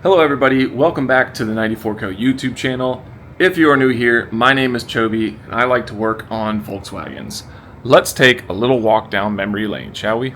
Hello everybody, welcome back to the 94Co YouTube channel. If you are new here, my name is Chobi and I like to work on Volkswagens. Let's take a little walk down memory lane, shall we?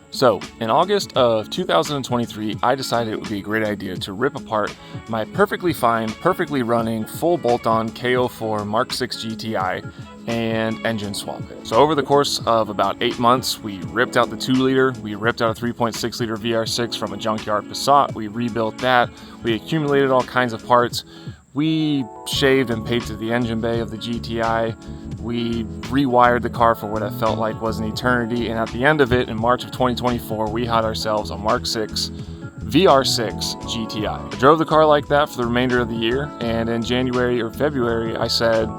So, in August of 2023, I decided it would be a great idea to rip apart my perfectly fine, perfectly running, full bolt-on K04 Mark 6 GTI and engine swap it. So over the course of about 8 months, we ripped out the 2-liter, we ripped out a 3.6L VR6 from a junkyard Passat, we rebuilt that, we accumulated all kinds of parts, we shaved and painted the engine bay of the GTI, we rewired the car for what I felt like was an eternity, and at the end of it, in March of 2024, we had ourselves a Mark 6 VR6 GTI. I drove the car like that for the remainder of the year, and in January or February, I said,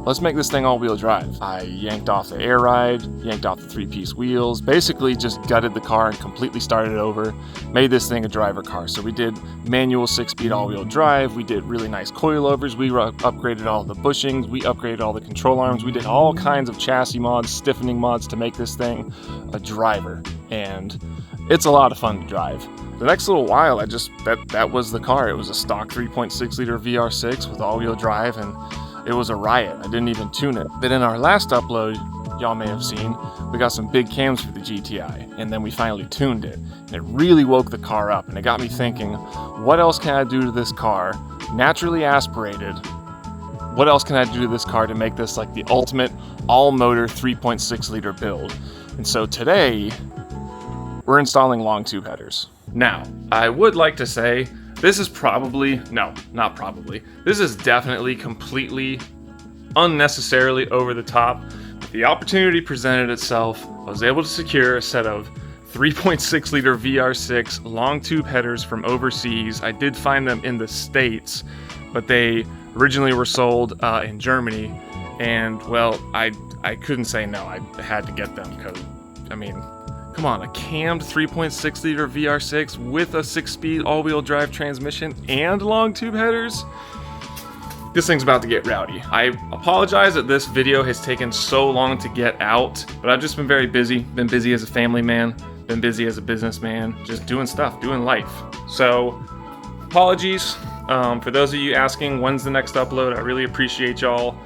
let's make this thing all-wheel drive. I yanked off the air ride, yanked off the 3-piece wheels, basically just gutted the car and completely started over, made this thing a driver car. So we did manual 6-speed all-wheel drive, we did really nice coilovers, we upgraded all the bushings, we upgraded all the control arms, we did all kinds of chassis mods, stiffening mods to make this thing a driver. And it's a lot of fun to drive. The next little while, that was the car. It was a stock 3.6L VR6 with all-wheel drive, and it was a riot. I didn't even tune it. But in our last upload, y'all may have seen, we got some big cams for the GTI, and then we finally tuned it. And it really woke the car up, and it got me thinking, what else can I do to this car, naturally aspirated? What else can I do to this car to make this like the ultimate all-motor 3.6L build? And so today, we're installing long tube headers. Now, I would like to say, this is this is definitely completely unnecessarily over the top. The opportunity presented itself. I was able to secure a set of 3.6L VR6 long tube headers from overseas. I did find them in the States, but they originally were sold in Germany. And well, I couldn't say no. I had to get them because, I mean, come on, a cammed 3.6L VR6 with a 6-speed all-wheel drive transmission and long tube headers? This thing's about to get rowdy. I apologize that this video has taken so long to get out, but I've just been very busy. Been busy as a family man, been busy as a businessman, just doing stuff, doing life. So, apologies for those of you asking when's the next upload. I really appreciate y'all.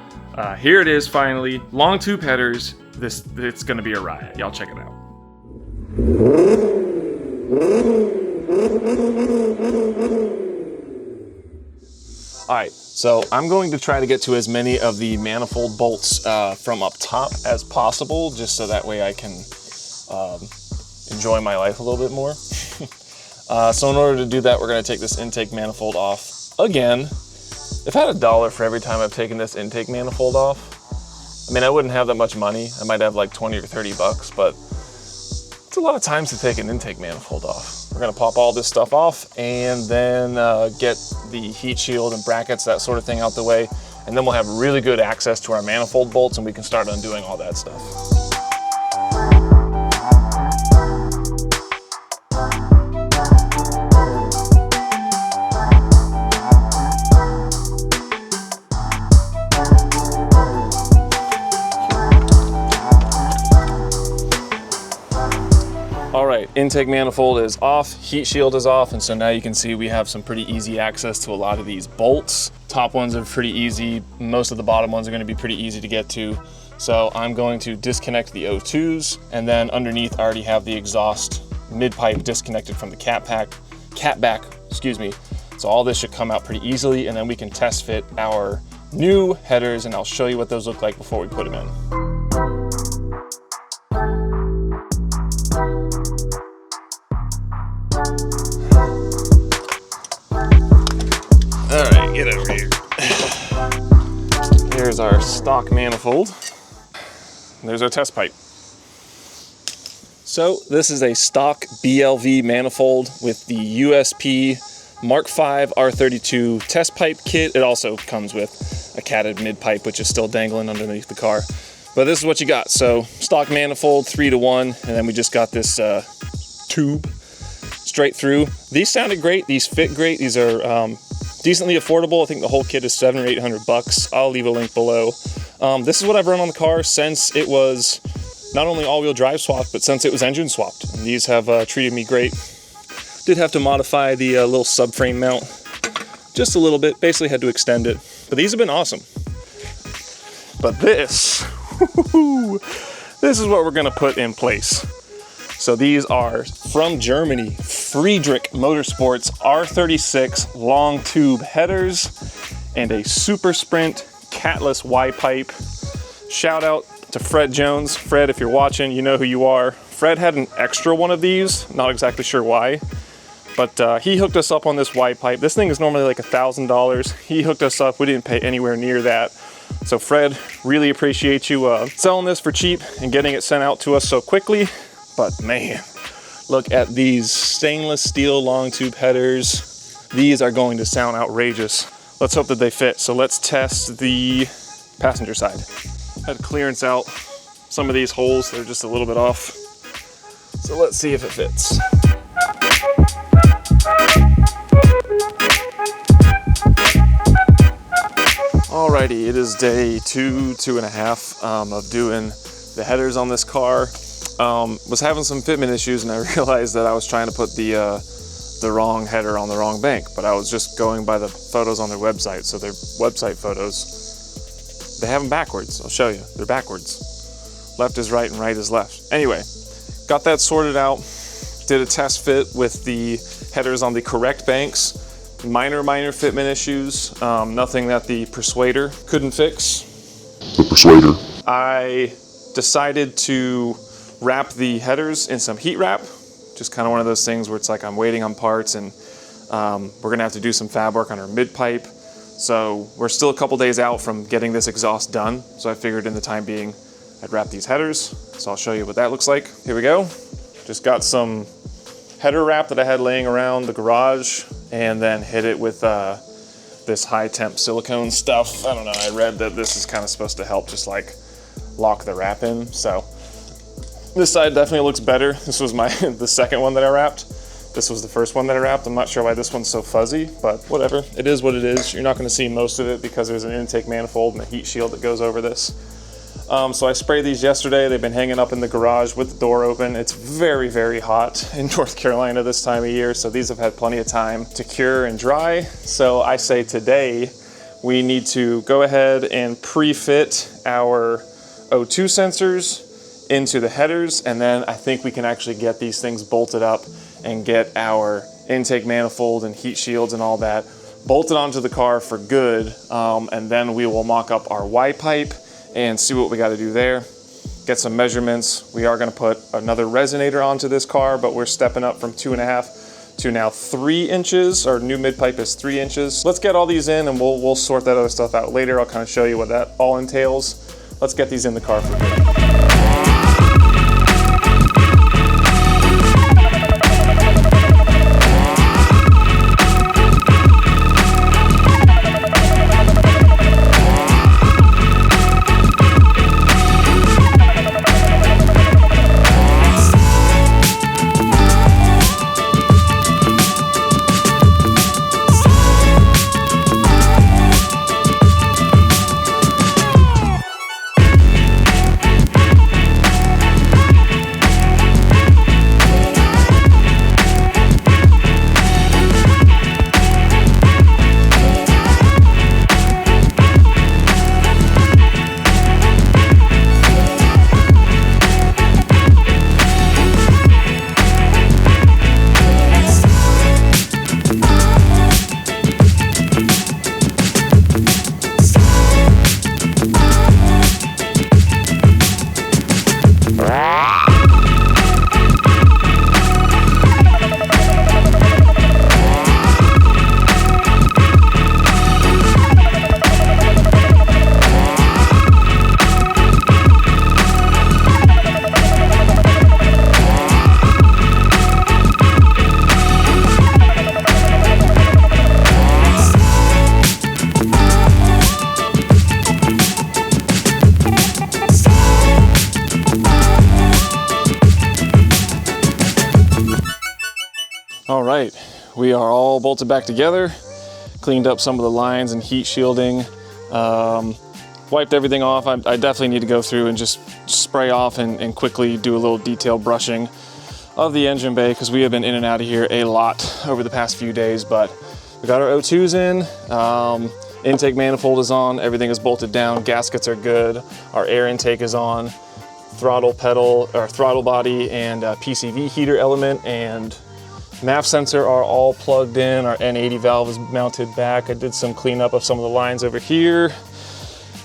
Here it is finally, long tube headers. It's gonna be a riot. Y'all check it out. Alright, so I'm going to try to get to as many of the manifold bolts from up top as possible, just so that way I can enjoy my life a little bit more. So in order to do that, we're going to take this intake manifold off again. If I had $1 for every time I've taken this intake manifold off, I mean, I wouldn't have that much money. I might have like 20 or 30 bucks, but it's a lot of times to take an intake manifold off. We're gonna pop all this stuff off and then get the heat shield and brackets, that sort of thing out the way. And then we'll have really good access to our manifold bolts and we can start undoing all that stuff. Alright, intake manifold is off, heat shield is off, and so now you can see we have some pretty easy access to a lot of these bolts. Top ones are pretty easy, most of the bottom ones are going to be pretty easy to get to. So I'm going to disconnect the O2s, and then underneath I already have the exhaust mid-pipe disconnected from the catback, excuse me. So all this should come out pretty easily, and then we can test fit our new headers, and I'll show you what those look like before we put them in. Alright, get over here. Here's our stock manifold. There's our test pipe. So this is a stock BLV manifold with the USP Mark V R32 test pipe kit. It also comes with a catted mid pipe, which is still dangling underneath the car. But this is what you got. So stock manifold 3-to-1, and then we just got this tube straight through. These sounded great. These fit great. These are decently affordable. I think the whole kit is $700 or $800. I'll leave a link below. This is what I've run on the car since it was not only all-wheel drive swapped, but since it was engine swapped. And these have treated me great. Did have to modify the little subframe mount just a little bit, basically had to extend it. But these have been awesome. But this is what we're gonna put in place. So these are from Germany, Friedrich Motorsports R36 long tube headers and a Super Sprint catless Y-pipe. Shout out to Fred Jones. Fred, if you're watching, you know who you are. Fred had an extra one of these, not exactly sure why, but he hooked us up on this Y-pipe. This thing is normally like $1,000. He hooked us up, we didn't pay anywhere near that. So Fred, really appreciate you selling this for cheap and getting it sent out to us so quickly. But man, look at these stainless steel long tube headers. These are going to sound outrageous. Let's hope that they fit. So let's test the passenger side. Had to clearance out some of these holes. They're just a little bit off. So let's see if it fits. Alrighty, it is day 2.5 of doing the headers on this car. Was having some fitment issues, and I realized that I was trying to put the wrong header on the wrong bank, but I was just going by the photos on their website. So their website photos, they have them backwards. I'll show you. They're backwards. Left is right and right is left. Anyway, got that sorted out. Did a test fit with the headers on the correct banks. Minor fitment issues. Nothing that the Persuader couldn't fix. The Persuader. I decided to wrap the headers in some heat wrap. Just kind of one of those things where it's like I'm waiting on parts, and we're gonna have to do some fab work on our mid-pipe. So we're still a couple days out from getting this exhaust done. So I figured in the time being, I'd wrap these headers. So I'll show you what that looks like. Here we go. Just got some header wrap that I had laying around the garage, and then hit it with this high temp silicone stuff. I don't know, I read that this is kind of supposed to help just like lock the wrap in. So this side definitely looks better. This was the second one that I wrapped. This was the first one that I wrapped. I'm not sure why this one's so fuzzy, but whatever. It is what it is. You're not gonna see most of it because there's an intake manifold and a heat shield that goes over this. So I sprayed these yesterday. They've been hanging up in the garage with the door open. It's very hot in North Carolina this time of year, so these have had plenty of time to cure and dry. So I say today we need to go ahead and pre-fit our O2 sensors into the headers, and then I think we can actually get these things bolted up and get our intake manifold and heat shields and all that bolted onto the car for good, and then we will mock up our Y-pipe and see what we got to do there. Get some measurements. We are going to put another resonator onto this car, but we're stepping up from 2.5 to now 3 inches. Our new mid-pipe is 3 inches. Let's get all these in, and we'll sort that other stuff out later. I'll kind of show you what that all entails. Let's get these in the car for good. All right, we are all bolted back together, cleaned up some of the lines and heat shielding, wiped everything off. I definitely need to go through and just spray off and quickly do a little detail brushing of the engine bay because we have been in and out of here a lot over the past few days, but we got our O2s in. Intake manifold is on, everything is bolted down, gaskets are good, our air intake is on, throttle pedal, or throttle body, and PCV heater element and MAF sensor are all plugged in. Our N80 valve is mounted back. I did some cleanup of some of the lines over here.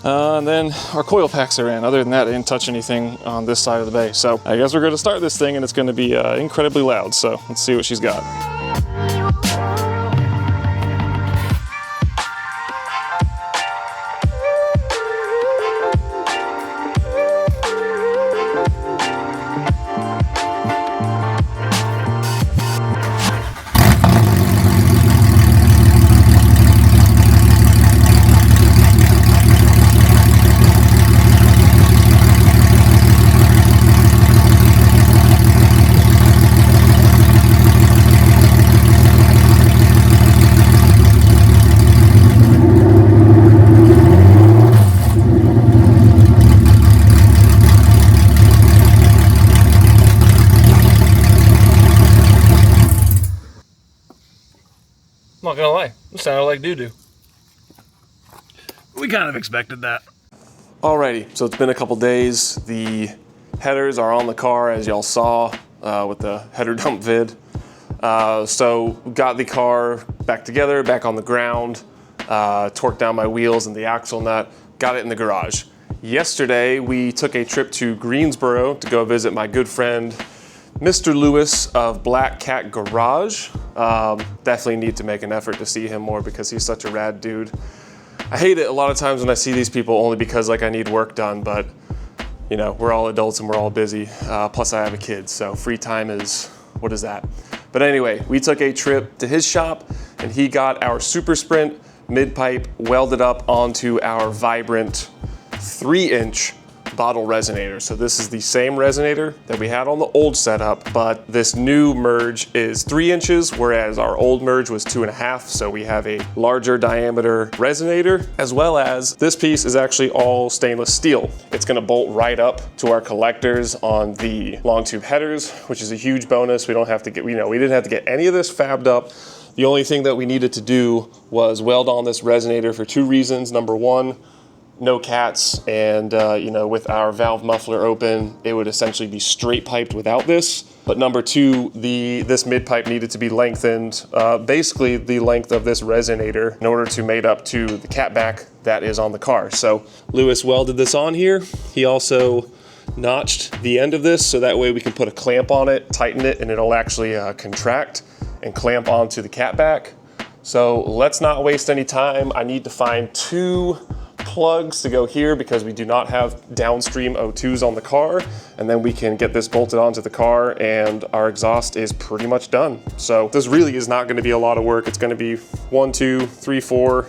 And then our coil packs are in. Other than that, I didn't touch anything on this side of the bay. So I guess we're going to start this thing and it's going to be incredibly loud. So let's see what she's got. I'm not gonna lie, it sounded like doo-doo. We kind of expected that. Alrighty, so it's been a couple days. The headers are on the car, as y'all saw with the header dump vid. So got the car back together, back on the ground, torqued down my wheels and the axle nut, got it in the garage. Yesterday, we took a trip to Greensboro to go visit my good friend, Mr. Lewis of Black Cat Garage. Definitely need to make an effort to see him more because he's such a rad dude. I hate it a lot of times when I see these people only because like I need work done, but you know, we're all adults and we're all busy. Plus I have a kid, so free time is, what is that? But anyway, we took a trip to his shop and he got our Super Sprint mid-pipe welded up onto our Vibrant 3-inch bottle resonator. So this is the same resonator that we had on the old setup, but this new merge is 3 inches, whereas our old merge was 2.5. So we have a larger diameter resonator, as well as this piece is actually all stainless steel. It's gonna bolt right up to our collectors on the long tube headers, which is a huge bonus. We don't have to get, we didn't have to get any of this fabbed up. The only thing that we needed to do was weld on this resonator for 2 reasons. Number one, no cats, and with our valve muffler open, it would essentially be straight piped without this. But number two, this mid pipe needed to be lengthened, basically the length of this resonator in order to mate up to the cat back that is on the car. So Lewis welded this on here. He also notched the end of this so that way we can put a clamp on it, tighten it, and it'll actually contract and clamp onto the cat back. So let's not waste any time. I need to find 2 plugs to go here because we do not have downstream O2s on the car, and then we can get this bolted onto the car and our exhaust is pretty much done. So this really is not going to be a lot of work. It's going to be 1, 2, 3, 4,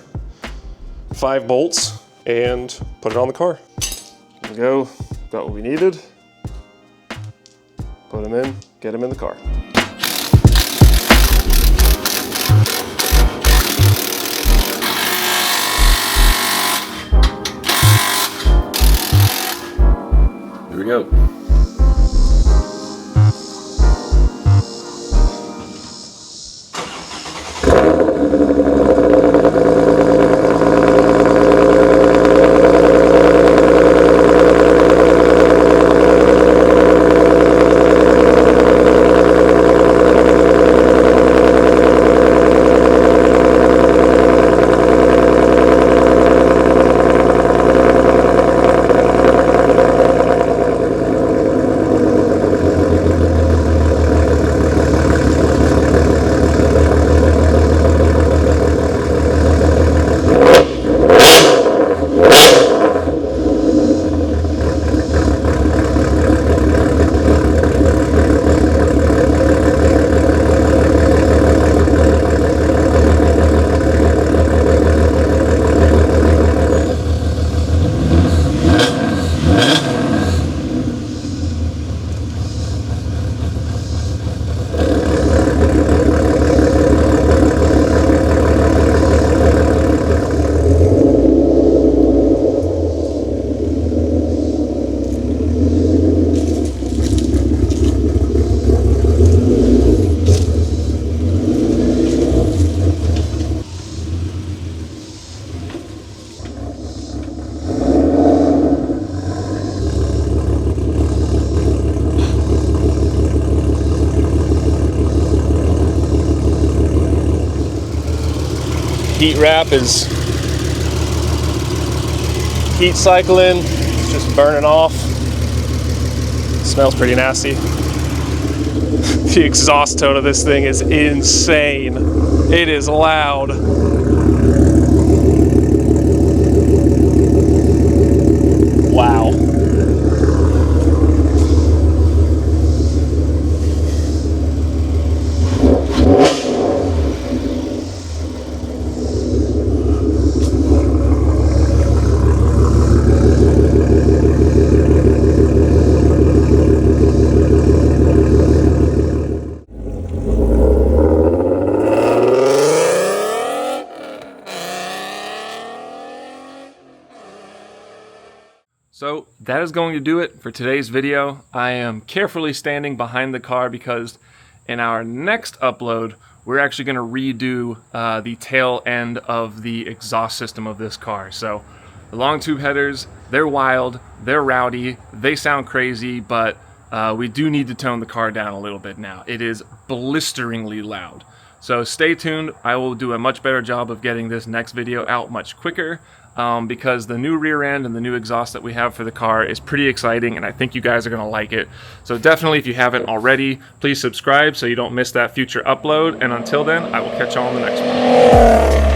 5 bolts and put it on the car. There we go, got what we needed. Put them in, get them in the car. Here we go. heat wrap is heat cycling. It's just burning off. It smells pretty nasty. The exhaust tone of this thing is insane. It is loud. Wow. So that is going to do it for today's video. I am carefully standing behind the car because in our next upload, we're actually going to redo the tail end of the exhaust system of this car. So the long tube headers, they're wild, they're rowdy, they sound crazy, but we do need to tone the car down a little bit now. It is blisteringly loud. So stay tuned. I will do a much better job of getting this next video out much quicker because the new rear end and the new exhaust that we have for the car is pretty exciting, and I think you guys are going to like it. So definitely, if you haven't already, please subscribe so you don't miss that future upload. And until then, I will catch you on the next one.